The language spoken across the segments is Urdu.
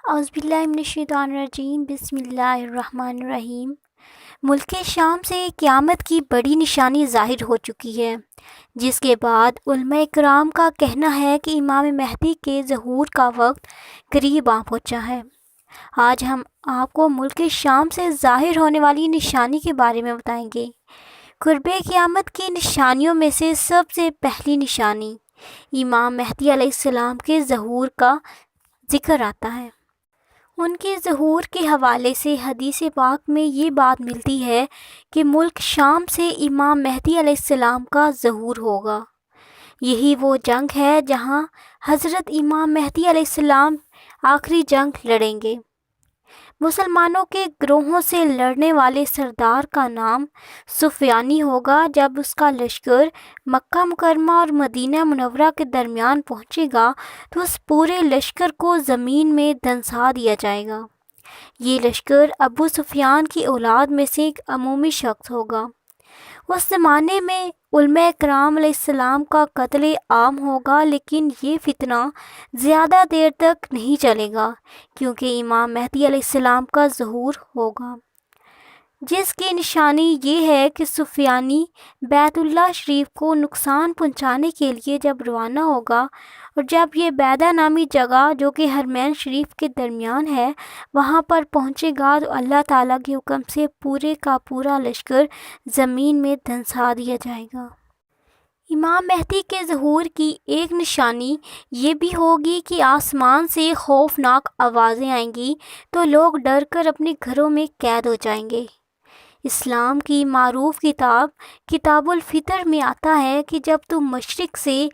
اعوذ باللہ من الشیطان الرجیم، بسم اللہ الرحمن الرحیم۔ ملک شام سے قیامت کی بڑی نشانی ظاہر ہو چکی ہے، جس کے بعد علماء کرام کا کہنا ہے کہ امام مہدی کے ظہور کا وقت قریب آ پہنچا ہے۔ آج ہم آپ کو ملک شام سے ظاہر ہونے والی نشانی کے بارے میں بتائیں گے۔ قرب قیامت کی نشانیوں میں سے سب سے پہلی نشانی امام مہدی علیہ السلام کے ظہور کا ذکر آتا ہے۔ ان کے ظہور کے حوالے سے حدیث پاک میں یہ بات ملتی ہے کہ ملک شام سے امام مہدی علیہ السلام کا ظہور ہوگا۔ یہی وہ جنگ ہے جہاں حضرت امام مہدی علیہ السلام آخری جنگ لڑیں گے۔ مسلمانوں کے گروہوں سے لڑنے والے سردار کا نام سفیانی ہوگا۔ جب اس کا لشکر مکہ مکرمہ اور مدینہ منورہ کے درمیان پہنچے گا تو اس پورے لشکر کو زمین میں دھنسا دیا جائے گا۔ یہ لشکر ابو سفیان کی اولاد میں سے ایک عمومی شخص ہوگا۔ اس زمانے میں علماء کرام علیہ السلام کا قتل عام ہوگا، لیکن یہ فتنہ زیادہ دیر تک نہیں چلے گا کیونکہ امام مہدی علیہ السلام کا ظہور ہوگا، جس کی نشانی یہ ہے کہ سفیانی بیت اللہ شریف کو نقصان پہنچانے کے لیے جب روانہ ہوگا اور جب یہ بیدہ نامی جگہ جو کہ حرمین شریف کے درمیان ہے وہاں پر پہنچے گا تو اللہ تعالیٰ کے حکم سے پورے کا پورا لشکر زمین میں دھنسا دیا جائے گا۔ امام مہدی کے ظہور کی ایک نشانی یہ بھی ہوگی کہ آسمان سے خوفناک آوازیں آئیں گی تو لوگ ڈر کر اپنے گھروں میں قید ہو جائیں گے۔ اسلام کی معروف کتاب الفطر میں آتا ہے کہ جب تم مشرق سے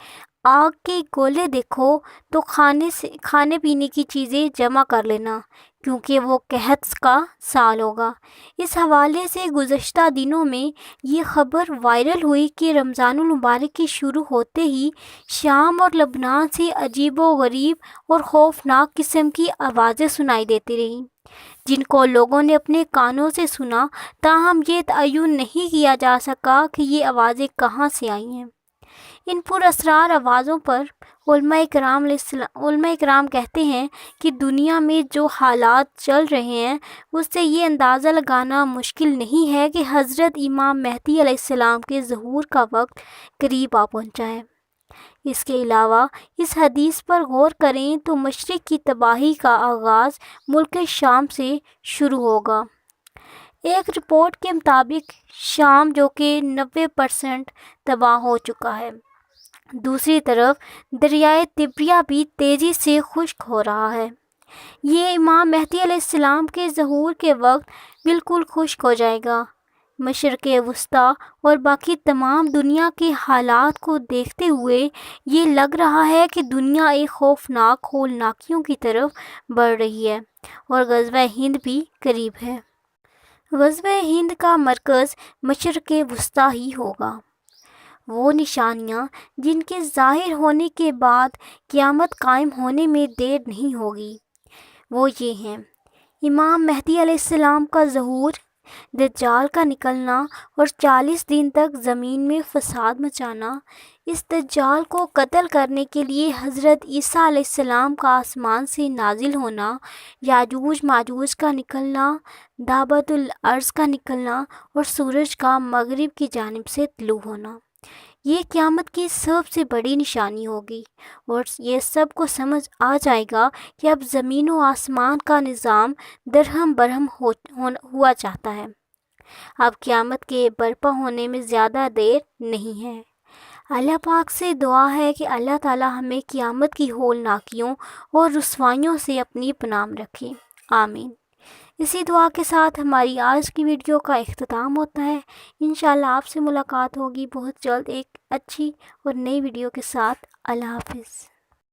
آگ کے گولے دیکھو تو کھانے پینے کی چیزیں جمع کر لینا کیونکہ وہ قحط کا سال ہوگا۔ اس حوالے سے گزشتہ دنوں میں یہ خبر وائرل ہوئی کہ رمضان المبارک کے شروع ہوتے ہی شام اور لبنان سے عجیب و غریب اور خوفناک قسم کی آوازیں سنائی دیتی رہیں، جن کو لوگوں نے اپنے کانوں سے سنا، تاہم یہ تعین نہیں کیا جا سکا کہ یہ آوازیں کہاں سے آئی ہیں۔ ان پر اسرار آوازوں پر علماء کرام کہتے ہیں کہ دنیا میں جو حالات چل رہے ہیں اس سے یہ اندازہ لگانا مشکل نہیں ہے کہ حضرت امام مہدی علیہ السلام کے ظہور کا وقت قریب آ پہنچا ہے۔ اس کے علاوہ اس حدیث پر غور کریں تو مشرق کی تباہی کا آغاز ملک شام سے شروع ہوگا۔ ایک رپورٹ کے مطابق شام جو کہ 90% تباہ ہو چکا ہے، دوسری طرف دریائے تبریہ بھی تیزی سے خشک ہو رہا ہے۔ یہ امام مہدی علیہ السلام کے ظہور کے وقت بالکل خشک ہو جائے گا۔ مشرق وسطیٰ اور باقی تمام دنیا کے حالات کو دیکھتے ہوئے یہ لگ رہا ہے کہ دنیا ایک خوفناک ہولناکیوں کی طرف بڑھ رہی ہے اور غزوہ ہند بھی قریب ہے۔ غزوہ ہند کا مرکز مشرق وسطیٰ ہی ہوگا۔ وہ نشانیاں جن کے ظاہر ہونے کے بعد قیامت قائم ہونے میں دیر نہیں ہوگی وہ یہ ہیں: امام مہدی علیہ السلام کا ظہور، دجال کا نکلنا اور 40 دن تک زمین میں فساد مچانا، اس دجال کو قتل کرنے کے لیے حضرت عیسیٰ علیہ السلام کا آسمان سے نازل ہونا، یاجوج ماجوج کا نکلنا، دابت الارض کا نکلنا اور سورج کا مغرب کی جانب سے طلوع ہونا، یہ قیامت کی سب سے بڑی نشانی ہوگی اور یہ سب کو سمجھ آ جائے گا کہ اب زمین و آسمان کا نظام درہم برہم ہوا چاہتا ہے۔ اب قیامت کے برپا ہونے میں زیادہ دیر نہیں ہے۔ اللہ پاک سے دعا ہے کہ اللہ تعالی ہمیں قیامت کی ہولناکیوں اور رسوائیوں سے اپنی پناہ میں رکھے، آمین۔ اسی دعا کے ساتھ ہماری آج کی ویڈیو کا اختتام ہوتا ہے۔ انشاءاللہ آپ سے ملاقات ہوگی بہت جلد ایک اچھی اور نئی ویڈیو کے ساتھ۔ اللہ حافظ۔